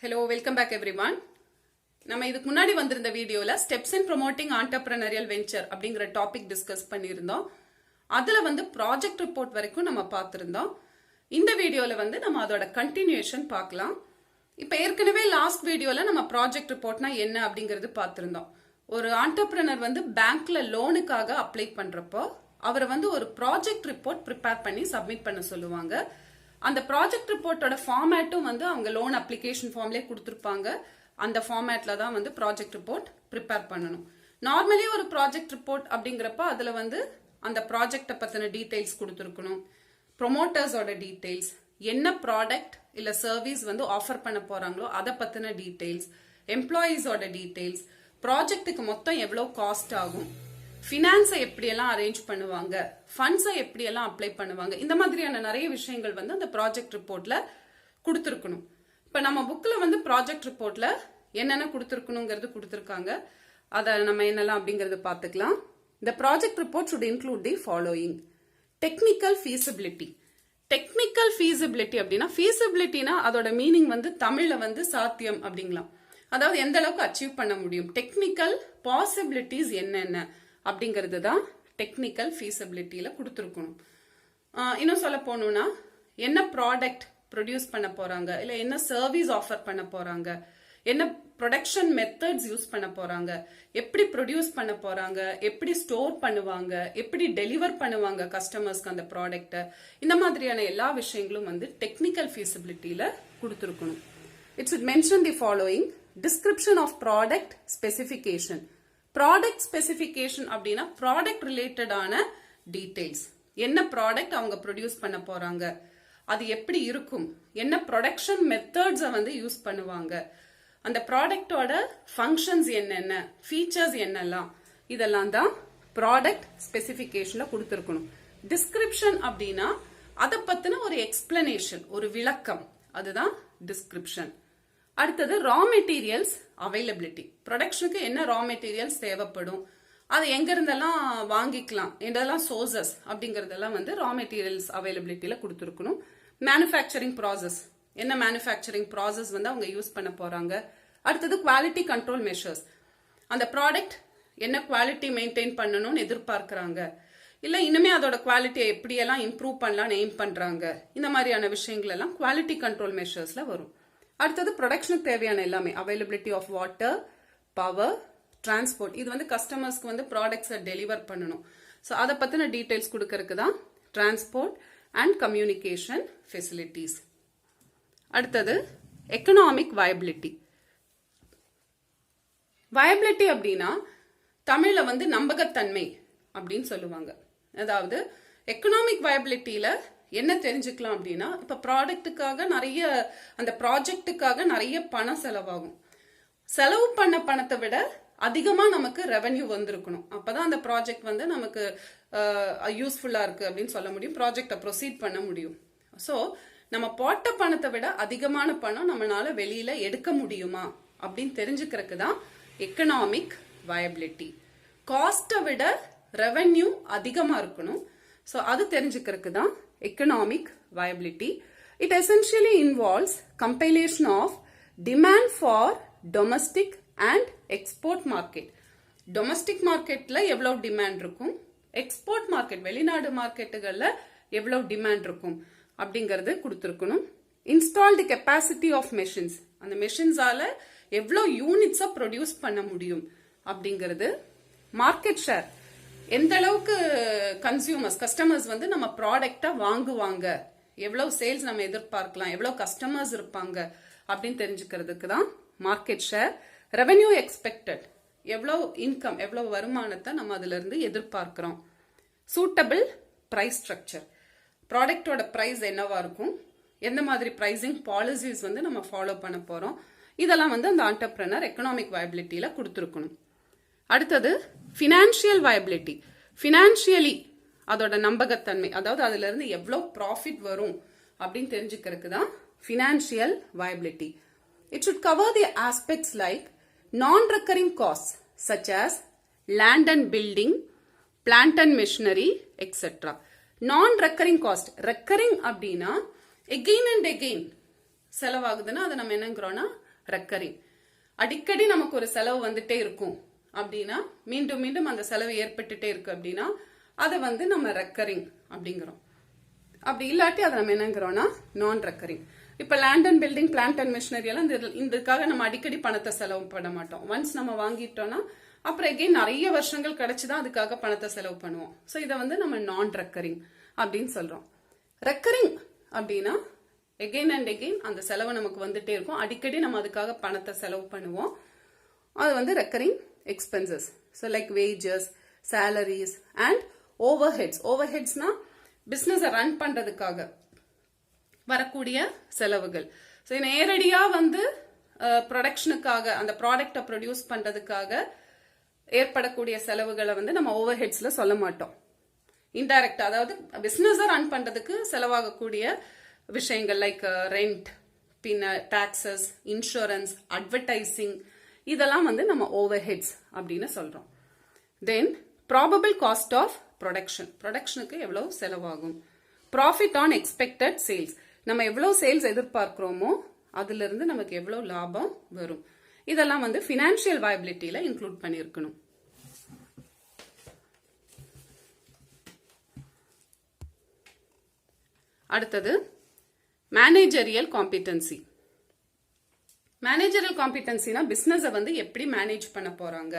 Hello, welcome back everyone. நம்ம இதுக்கு முன்னாடி வந்திருந்த வீடியோல ஸ்டெப்ஸ் இன் ப்ரோமோட்டிங் ஆண்டர்பிரனரியல் வெஞ்சர் அப்படிங்கிற டாபிக் டிஸ்கஸ் பண்ணியிருந்தோம். அதுல வந்து ப்ராஜெக்ட் ரிப்போர்ட் வரைக்கும் நம்ம பார்த்திருந்தோம். இந்த வீடியோல வந்து நம்ம அதோட கண்டினியூஷன் பார்க்கலாம். இப்போ ஏற்கனவே லாஸ்ட் வீடியோல நம்ம ப்ராஜெக்ட் ரிப்போர்ட்னா என்ன அப்படிங்கிறது பார்த்திருந்தோம். ஒரு ஆண்டர்பிரனர் வந்து பேங்க்ல லோனுக்காக அப்ளை பண்றப்போ அவரை வந்து ஒரு ப்ராஜெக்ட் ரிப்போர்ட் ப்ரிப்பேர் பண்ணி சப்மிட் பண்ண சொல்லுவாங்க. அந்த ப்ராஜெக்ட் ரிப்போர்ட்டோட ஃபார்மேட்டும் வந்து அவங்க லோன் அப்ளிகேஷன் ஃபார்ம்லேயே கொடுத்துருப்பாங்க. அந்த ஃபார்மேட்ல தான் வந்து ப்ராஜெக்ட் ரிப்போர்ட் ப்ரிப்பேர் பண்ணணும். நார்மலி ஒரு ப்ராஜெக்ட் ரிப்போர்ட் அப்படிங்கிறப்ப அதுல வந்து அந்த ப்ராஜெக்டை பத்தின டீடைல்ஸ் கொடுத்துருக்கணும், ப்ரொமோட்டர்ஸோட டீடைல்ஸ், என்ன ப்ராடக்ட் இல்ல சர்வீஸ் வந்து ஆஃபர் பண்ண போறாங்களோ அதை பத்தின டீடைல்ஸ், எம்ப்ளாயீஸோட டீடைல்ஸ், ப்ராஜெக்ட்டுக்கு மொத்தம் எவ்வளவு காஸ்ட் ஆகும், ஃபினான்ஸை எப்படியெல்லாம் அரேஞ்ச் பண்ணுவாங்க, ஃபண்ட்ஸை எப்படியெல்லாம் அப்ளை பண்ணுவாங்க, இந்த மாதிரியான நிறைய விஷயங்கள் வந்து அந்த ப்ராஜெக்ட் ரிப்போர்ட்ல கொடுத்துருக்கணும். இப்ப நம்ம புக்ல வந்து ப்ராஜெக்ட் ரிப்போர்ட்ல என்னென்ன கொடுத்துருக்கணுங்கிறது கொடுத்துருக்காங்க. அதை நம்ம என்னெல்லாம் அப்படிங்கறது பார்த்துக்கலாம். The project report should include the following: technical feasibility. Technical feasibility அப்படின்னா feasibilityனா அதோட மீனிங் வந்து தமிழ்ல வந்து சாத்தியம் அப்படிங்கலாம். அதாவது எந்த அளவுக்கு அச்சீவ் பண்ண முடியும், டெக்னிக்கல் பாசிபிலிட்டிஸ் என்னென்ன அப்படிங்கிறது தான் டெக்னிக்கல் ஃபீசிபிலிட்டியில கொடுத்துருக்கணும். இன்னும் சொல்ல போனோம்னா என்ன ப்ராடக்ட் ப்ரொடியூஸ் பண்ண போறாங்க, இல்ல என்ன சர்வீஸ் ஆஃபர் பண்ண போறாங்க, என்ன ப்ரொடக்ஷன் மெத்தட்ஸ் யூஸ் பண்ண போறாங்க, எப்படி ப்ரொடியூஸ் பண்ண போறாங்க, எப்படி ஸ்டோர் பண்ணுவாங்க, எப்படி டெலிவர் பண்ணுவாங்க கஸ்டமர்ஸ்க்கு அந்த ப்ராடக்ட, இந்த மாதிரியான எல்லா விஷயங்களும் வந்து டெக்னிக்கல் ஃபீசிபிலிட்டியில கொடுத்துருக்கணும். It should mention the following: description of product specification. Product specification அப்படின்னா ப்ராடக்ட் ரிலேட்டடான டீடைல்ஸ். என்ன ப்ராடக்ட் அவங்க ப்ரொடியூஸ் பண்ண போறாங்க, அது எப்படி இருக்கும், என்ன ப்ரொடக்ஷன் மெத்தட்ஸை வந்து யூஸ் பண்ணுவாங்க, அந்த ப்ராடக்டோட ஃபங்க்ஷன்ஸ் என்னென்ன, ஃபீச்சர்ஸ் என்னெல்லாம், இதெல்லாம் தான் ப்ராடக்ட் ஸ்பெசிபிகேஷன்ல கொடுத்துருக்கணும். டிஸ்கிரிப்ஷன் அப்படின்னா அதை பத்தின ஒரு எக்ஸ்பிளனேஷன், ஒரு விளக்கம், அதுதான் டிஸ்கிரிப்ஷன். அடுத்தது ரா மெட்டீரியல்ஸ் அவைலபிலிட்டி. ப்ரொடக்ஷனுக்கு என்ன ரா மெட்டீரியல்ஸ் தேவைப்படும், அது எங்க இருந்தெல்லாம் வாங்கிக்கலாம், எதெல்லாம் சோர்சஸ் அப்படிங்கறதெல்லாம் வந்து ரா மெட்டீரியல்ஸ் அவைலபிலிட்டியில கொடுத்துருக்கணும். மேனுஃபேக்சரிங் ப்ராசஸ், என்ன மேனுஃபேக்சரிங் ப்ராசஸ் வந்து அவங்க யூஸ் பண்ண போறாங்க. அடுத்தது குவாலிட்டி கண்ட்ரோல் மெஷர்ஸ், அந்த ப்ராடக்ட் என்ன குவாலிட்டி மெயின்டைன் பண்ணணும்னு எதிர்பார்க்கிறாங்க, இல்ல இனிமே அதோட குவாலிட்டியை எப்படியெல்லாம் இம்ப்ரூவ் பண்ணலாம்னு எய்ம் பண்றாங்க, இந்த மாதிரியான விஷயங்கள் எல்லாம் குவாலிட்டி கண்ட்ரோல் மெஷர்ஸ்ல வரும். அடுத்தது ப்ரொடக்ஷனுக்கு தேவையான எல்லாமே, availability of water, power, transport, இது வந்து கஸ்டமர்ஸ்க்கு வந்து ப்ராடக்ட்ஸை டெலிவர் பண்ணணும். ஸோ அதை பத்தின டீடைல்ஸ் கொடுக்கறதுக்கு தான் டிரான்ஸ்போர்ட் அண்ட் கம்யூனிகேஷன் ஃபெசிலிட்டிஸ். அடுத்தது எக்கனாமிக் வயபிலிட்டி. வயபிலிட்டி அப்படின்னா தமிழ்ல வந்து நம்பகத்தன்மை அப்படின்னு சொல்லுவாங்க. அதாவது எக்கனாமிக் வயபிலிட்டியில என்ன தெரிஞ்சுக்கலாம் அப்படின்னா, இப்ப ப்ராடக்ட்டுக்காக நிறைய, அந்த ப்ராஜெக்டுக்காக நிறைய பணம் செலவாகும். செலவு பண்ண பணத்தை விட அதிகமா நமக்கு ரெவென்யூ வந்திருக்கணும். அப்பதான் அந்த ப்ராஜெக்ட் வந்து நமக்கு யூஸ்ஃபுல்லா இருக்கு அப்படின்னு சொல்ல முடியும், ப்ராஜெக்டை ப்ரொசீட் பண்ண முடியும். ஸோ நம்ம போட்ட பணத்தை விட அதிகமான பணம் நம்மளால வெளியில எடுக்க முடியுமா அப்படின்னு தெரிஞ்சுக்கிறதுக்கு தான் எக்கனாமிக் வயபிலிட்டி. காஸ்ட்டை விட ரெவென்யூ அதிகமா இருக்கணும். ஸோ அது தெரிஞ்சுக்கிறதுக்கு தான் economic viability. It essentially involves compilation of demand for domestic and export market. Domestic marketல எவ்வளவு டிமாண்ட் இருக்கும், எக்ஸ்போர்ட் மார்க்கெட் வெளிநாடு மார்க்கெட்டுகள்ல எவ்வளவு டிமாண்ட் இருக்கும் அப்படிங்கறது கொடுத்திருக்கணும். Install the capacity of machines, அந்த மெஷின்ஸால எவ்வளவு யூனிட்ஸை ப்ரொடியூஸ் பண்ண முடியும் அப்படிங்கிறது. மார்க்கெட் ஷேர், எந்த அளவுக்கு கஸ்டமர்ஸ் வந்து நம்ம ப்ராடக்டா வாங்குவாங்க, எவ்வளவு சேல்ஸ் நம்ம எதிர்பார்க்கலாம், எவ்வளவு கஸ்டமர்ஸ் இருப்பாங்க அப்படின்னு தெரிஞ்சுக்கிறதுக்கு தான் மார்க்கெட் ஷேர். ரெவென்யூ எக்ஸ்பெக்டட், எவ்வளவு இன்கம், எவ்வளவு வருமானத்தை நம்ம அதுல இருந்து எதிர்பார்க்கிறோம். சூட்டபிள் பிரைஸ் ஸ்ட்ரக்சர், ப்ராடக்டோட பிரைஸ் என்னவா இருக்கும், எந்த மாதிரி பிரைசிங் பாலிசிஸ் வந்து நம்ம ஃபாலோ பண்ண போறோம், இதெல்லாம் வந்து அந்த ஆண்டர்பிரனர் எக்கனாமிக் வயபிலிட்டியில கொடுத்துருக்கணும். அடுத்தது ஃபினான்ஷியல் வயபிலிட்டி. ஃபினான்ஷியலி அதோட நம்பகத்தன்மை, அதாவது அதுல இருந்து எவ்வளவு ப்ராஃபிட் வரும் அப்படின்னு தெரிஞ்சுக்கிறதுக்கு தான் financial viability. It should cover the aspects like non recurring cost such as land and building, plant and machinery etcetera. Non recurring cost, recurring அப்படின்னா எகெயின் அண்ட் எகெயின் செலவாகுதுன்னா அதை நம்ம என்னங்கிறோம்னா ரெக்கரிங். அடிக்கடி நமக்கு ஒரு செலவு வந்துட்டே இருக்கும் அப்படின்னா, மீண்டும் மீண்டும் அந்த செலவு ஏற்பட்டுட்டே இருக்கு அப்படின்னா அதை வந்து நம்ம ரெக்கரிங் அப்படிங்கிறோம். அப்படி இல்லாட்டி அதை நம்ம என்னங்கிறோம்னா நான் ரெக்கரிங். இப்ப land and building, plant and machinery எல்லாம் இதுக்காக நம்ம அடிக்கடி பணத்தை செலவு பண்ண மாட்டோம். ஒன்ஸ் நம்ம வாங்கிட்டோம்னா அப்புறம் எகைன் நிறைய வருஷங்கள் கிடைச்சுதான் அதுக்காக பணத்தை செலவு பண்ணுவோம். ஸோ இதை வந்து நம்ம நான் ரெக்கரிங் அப்படின்னு சொல்றோம். ரெக்கரிங் அப்படின்னா எகெயின் அண்ட் எகெயின் அந்த செலவு நமக்கு வந்துட்டே இருக்கும், அடிக்கடி நம்ம அதுக்காக பணத்தை செலவு பண்ணுவோம். அது வந்து recurring expenses. So like wages, salaries and overheads. ஓவர்ஹெட்ஸ்னா பிசினஸை ரன் பண்றதுக்காக வரக்கூடிய செலவுகள். ஸோ நேரடியா வந்து ப்ரொடக்ஷனுக்காக அந்த ப்ராடக்டை ப்ரொடியூஸ் பண்றதுக்காக ஏற்படக்கூடிய செலவுகளை வந்து நம்ம ஓவர்ஹெட்ஸ்ல சொல்ல மாட்டோம். இன்டைரக்டா, அதாவது பிசினஸை ரன் பண்றதுக்கு செலவாகக்கூடிய விஷயங்கள் லைக் ரெண்ட், பின்ன டாக்ஸஸ், இன்சூரன்ஸ், அட்வர்டைசிங், இதெல்லாம் வந்து நம்ம ஓவர்ஹெட்ஸ் அப்படின்னு சொல்றோம். தென் ப்ராபபிள் காஸ்ட் ஆஃப் ப்ரொடக்ஷன். ப்ரொடக்ஷனுக்கு எவ்வளவு செலவாகும். Profit on expected sales. நம்ம எவ்வளவு சேல்ஸ் எதிர்பார்க்கிறோமோ அதுல இருந்து நமக்கு எவ்வளவு லாபம் வரும். இதெல்லாம் வந்து ஃபினான்ஷியல் வயபிலிட்டியில இன்க்ளூட் பண்ணியிருக்கணும். அடுத்தது மேனேஜரியல் காம்பிடன்சி. மேனேஜரியல் காம்பிடன்சினா பிசினஸை வந்து எப்படி மேனேஜ் பண்ண போறாங்க,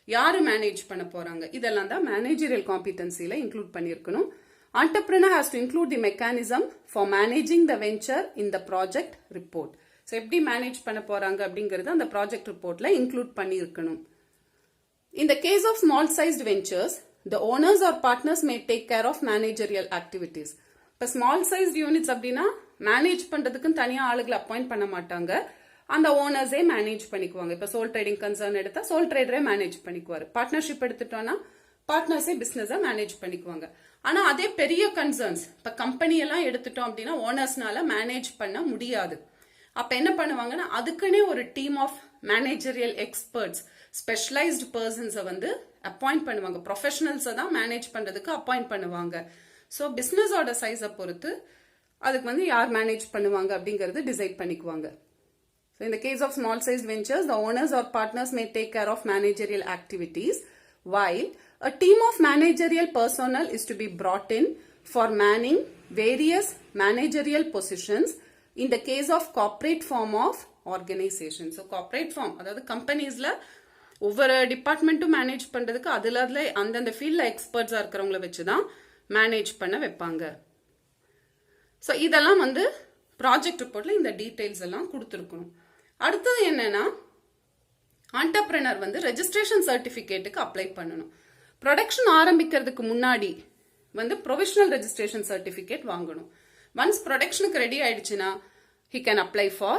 யாரு மேனேஜ் பண்ண போறாங்க, இதெல்லாம் தான் மேனேஜரியல் காம்பிடன்சில இன்க்ளூட் பண்ணியிருக்கணும். Entrepreneur has to include the mechanism for managing the venture in the project report. So எப்படி மேனேஜ் பண்ண போறாங்க அப்படிங்கறது அந்த ப்ராஜெக்ட் ரிப்போர்ட்ல இன்க்ளூட் பண்ணி இருக்கணும். In the case of small sized ventures, the owners or partners may take care of managerial activities. இப்ப small sized units அப்படின்னா manage பண்றதுக்கு தனியா ஆளுகளை அப்பாயிண்ட் பண்ண மாட்டாங்க, அந்த ஓனர்ஸே மேனேஜ் பண்ணிக்குவாங்க. இப்ப சோல் ட்ரேடிங் கன்சர்ன் எடுத்தா சோல் ட்ரேடரே மேனேஜ் பண்ணிக்குவாரு. பார்ட்னர்ஷிப் எடுத்துட்டோம்னா பார்ட்னர்ஸே பிசினஸை மேனேஜ் பண்ணிக்குவாங்க. ஆனா அதே பெரிய கன்சர்ன்ஸ், இப்ப கம்பெனி எல்லாம் எடுத்துட்டோம் அப்படின்னா ஓனர்ஸ்னால மேனேஜ் பண்ண முடியாது. அப்ப என்ன பண்ணுவாங்கன்னா அதுக்குன்னே ஒரு team of managerial experts, specialised பர்சன்ஸை வந்து அப்பாயிண்ட் பண்ணுவாங்க. ப்ரொஃபஷனல்ஸை தான் மேனேஜ் பண்றதுக்கு அப்பாயிண்ட் பண்ணுவாங்க. ஸோ பிசினஸோட சைஸை பொறுத்து அதுக்கு வந்து யார் மேனேஜ் பண்ணுவாங்க அப்படிங்கறது டிசைட் பண்ணிக்குவாங்க. So in the case of small sized ventures, the owners or partners may take care of managerial activities, while a team of managerial personnel is to be brought in for manning various managerial positions in the case of corporate form of organization. So corporate form, அதாவது கம்பெனிஸ்ல ஒவ்வொரு டிபார்ட்மெண்ட்டும் manage பண்றதுக்கு அதுல அந்தந்த ஃபீல்ட்ல எக்ஸ்பர்ட்ஸா இருக்கிறவங்கள வச்சுதான் manage பண்ண வைப்பாங்க. ஸோ இதெல்லாம் வந்து ப்ராஜெக்ட் ரிப்போர்ட்ல இந்த டீடைல்ஸ் எல்லாம் கொடுத்துருக்கணும். அடுத்தது என்னன்னா, ஆண்டர்பிரனர் வந்து ரெஜிஸ்ட்ரேஷன் சர்டிபிகேட்டுக்கு அப்ளை பண்ணணும். ப்ரொடக்ஷன் ஆரம்பிக்கிறதுக்கு முன்னாடி வந்து ப்ரொவிஷனல் ரெஜிஸ்ட்ரேஷன் சர்டிபிகேட் வாங்கணும். ஒன்ஸ் ப்ரொடக்ஷனுக்கு ரெடி ஆயிடுச்சுன்னா he can apply for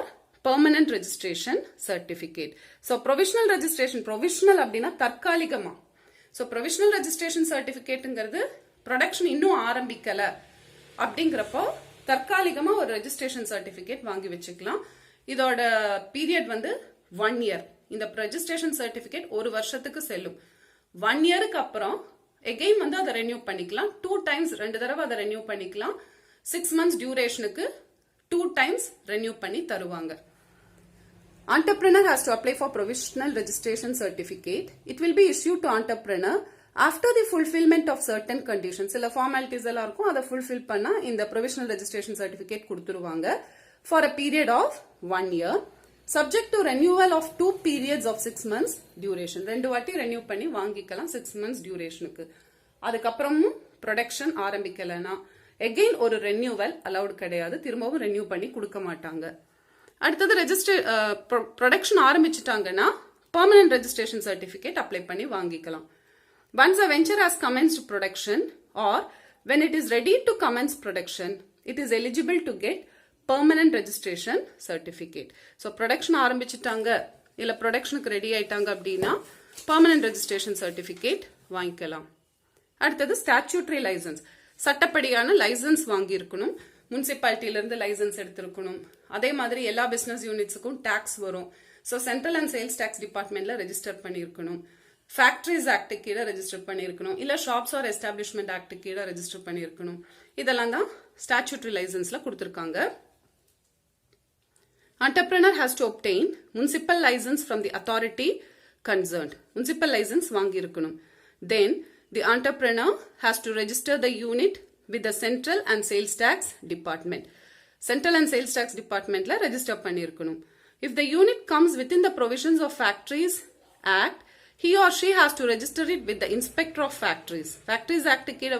permanent registration certificate. So provisional registration, provisional அப்படின்னா தற்காலிகமா. So provisional registration certificateங்கிறது ப்ரொடக்ஷன் இன்னும் ஆரம்பிக்கல அப்படிங்கிறப்போ தற்காலிகமா ஒரு ரெஜிஸ்ட்ரேஷன் சர்டிபிகேட் வாங்கி வச்சுக்கலாம். இதோட பீரியட் வந்து 1 year. இந்த ரெஜிஸ்ட்ரேஷன் சர்டிபிகேட் ஒரு வருஷத்துக்கு செல்லும். 1 yearக்கு அப்புறம் எகெயின் வந்து அதை ரெனியூ பண்ணிக்கலாம். 2 times, 2 தடவை அதை ரெனியூ பண்ணிக்கலாம். 6 months டியூரேஷனுக்கு 2 times ரெனியூ பண்ணி தருவாங்க. Entrepreneur has to apply for provisional registration certificate. It will be issued to entrepreneur after the fulfillment of certain conditions. சில formalities எல்லாம் இருக்கும், அதை fulfill பண்ணா இந்த provisional registration certificate கொடுத்துருவாங்க for a period of 1 year, subject to renewal of 2 periods of 6 months duration. 2 வாட்டி renew பண்ணி வாங்கிக்கலாம் 6 months டியூரேஷனுக்கு. அதுக்கப்புறமும் ப்ரொடக்ஷன் ஆரம்பிக்கலனா எகெயின் ஒரு ரெனியூவல் அலௌட் கிடையாது, திரும்பவும் ரெனியூ பண்ணி கொடுக்க மாட்டாங்க. அடுத்தது ப்ரொடக்ஷன் ஆரம்பிச்சுட்டாங்கன்னா பெர்மனன்ட் ரெஜிஸ்ட்ரேஷன் சர்டிபிகேட் அப்ளை பண்ணி வாங்கிக்கலாம். Once a venture has commenced production or when it is ready to commence production, it is eligible to get permanent registration certificate. So production ஆரம்பிச்சுட்டாங்க இல்ல ப்ரொடக்ஷனுக்கு ரெடி ஆயிட்டாங்க அப்படின்னா permanent registration certificate வாங்கிக்கலாம். அடுத்தது statutory licence, சட்டப்படியான licence வாங்கி இருக்கணும். முனிசிபாலிட்டியில இருந்து லைசன்ஸ் எடுத்திருக்கணும். அதே மாதிரி எல்லா பிசினஸ் யூனிட்ஸுக்கும் டாக்ஸ் வரும். So central and sales tax டிபார்ட்மெண்ட்ல ரெஜிஸ்டர் பண்ணியிருக்கணும். ஃபேக்டரிஸ் ஆக்ட் கீழே ரெஜிஸ்டர் பண்ணியிருக்கணும், இல்ல ஷாப்ஸ் ஆர் எஸ்டாப்ளிஷ்மெண்ட் ஆக்ட் கீழே ரெஜிஸ்டர் பண்ணியிருக்கணும். இதெல்லாம் தான் ஸ்டாட்யூட்டரி லைசன்ஸ்ல கொடுத்துருக்காங்க. Entrepreneur has to obtain municipal license from the authority concerned. Municipal license வாங்கி இருக்கணும். Then the entrepreneur has to register the unit with the Central and Sales Tax Department. Central and Sales Tax Department la register பண்ணியிருக்கணும். If the unit comes within the provisions of Factories Act, he or she has to register it with the Inspector of Factories. Factories Act கீழ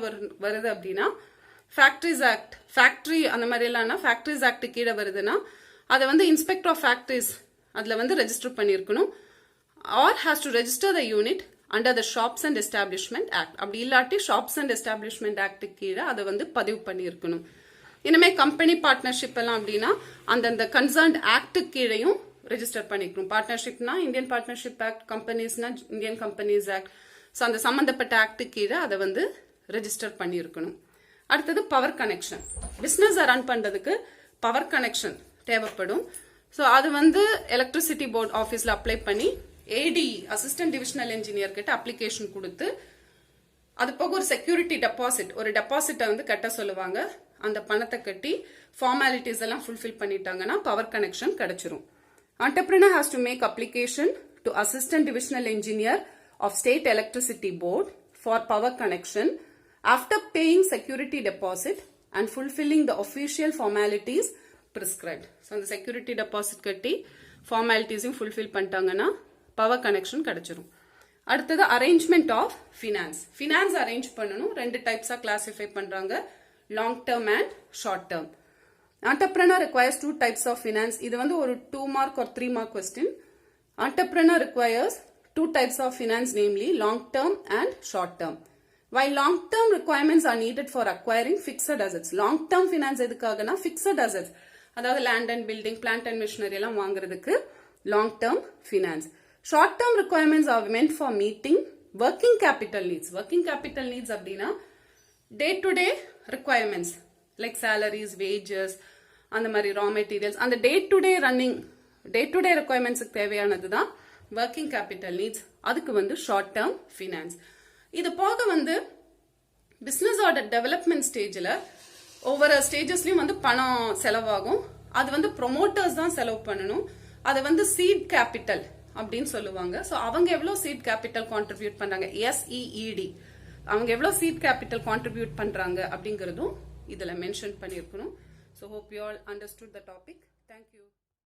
வருது அப்படின்னா Factories Act, Factory அந்த மாதிரி எல்லாம் Factories Act கீழ வருதுன்னா அதை வந்து Inspector of Factories அதில் வந்து ரெஜிஸ்டர் பண்ணியிருக்கணும். Or has to register the unit under the Shops and Establishment Act. அப்படி இல்லாட்டி Shops and Establishment Act கீழ அதை வந்து பதிவு பண்ணியிருக்கணும். இனிமே கம்பெனி பார்ட்னர்ஷிப் எல்லாம் அப்படின்னா அந்த கன்சர்ன்ட் ஆக்ட் கீழையும் ரெஜிஸ்டர் பண்ணிக்கணும். பார்ட்னர்ஷிப்னா இந்தியன் பார்ட்னர்ஷிப் ஆக்ட், கம்பெனிஸ்னா இந்தியன் கம்பெனிஸ் ஆக்ட். ஸோ அந்த சம்பந்தப்பட்ட ஆக்ட் கீழே அதை வந்து ரெஜிஸ்டர் பண்ணியிருக்கணும். அடுத்தது பவர் கனெக்ஷன். பிஸ்னஸ் ரன் பண்றதுக்கு பவர் கனெக்ஷன் தேவைப்படும். ஸோ அது வந்து எலக்ட்ரிசிட்டி போர்டு ஆஃபீஸில் அப்ளை பண்ணி ஏடி அசிஸ்டன்ட் டிவிஷனல் இன்ஜினியர் கிட்ட அப்ளிகேஷன் கொடுத்து அது போக ஒரு செக்யூரிட்டி டெபாசிட், ஒரு டெபாசிட்டை வந்து கட்ட சொல்லுவாங்க. அந்த பணத்தை கட்டி ஃபார்மாலிட்டிஸ் எல்லாம் ஃபுல்ஃபில் பண்ணிட்டாங்கன்னா பவர் கனெக்ஷன் கிடைச்சிரும். Entrepreneur has to make application to Assistant Divisional Engineer of State Electricity Board for power connection after paying security deposit and fulfilling the official formalities prescribed. So the security deposit கட்டி formalities fulfill பண்ணிட்டாங்கன்னா power connection கிடைச்சிரும். அடுத்தது arrangement of finance. Finance arrange பண்ணணும். ரெண்டு டைப்ஸா classify பண்றாங்க, long term and short term. Entrepreneur requires two types of finance. இது வந்து ஒரு 2 mark or 3 mark question. Entrepreneur requires two types of finance, namely long term and short term. While long term requirements are needed for acquiring fixed assets. Long term finance எதுக்காகனா fixed assets, அதாவது land and building, plant and machinery எல்லாம் வாங்குறதுக்கு long term finance. Short term requirements are meant for meeting working capital needs. Working capital needs அப்படின்னா day to day requirements like salaries, wages, அந்த மாதிரி raw materials, அந்த day to day running, day to day ரெக்குவயர்மெண்ட்ஸுக்கு தேவையானது தான் working capital needs. அதுக்கு வந்து short term finance. இது போக வந்து பிஸ்னஸோட டெவலப்மெண்ட் ஸ்டேஜில் ஒவ்வொரு ஸ்டேஜஸ்லையும் வந்து பணம் செலவாகும். அது வந்து ப்ரொமோட்டர்ஸ் தான் செலவு பண்ணணும். அதை வந்து சீட் கேபிட்டல் அப்படின்னு சொல்லுவாங்க. ஸோ அவங்க எவ்வளோ சீட் கேபிட்டல் கான்ட்ரிபியூட் பண்றாங்க, SEED, அவங்க எவ்வளோ சீட் கேபிட்டல் கான்ட்ரிபியூட் பண்றாங்க அப்படிங்கிறதும் இதில் மென்ஷன் பண்ணியிருக்கணும். So hope you all understood the topic. Thank you.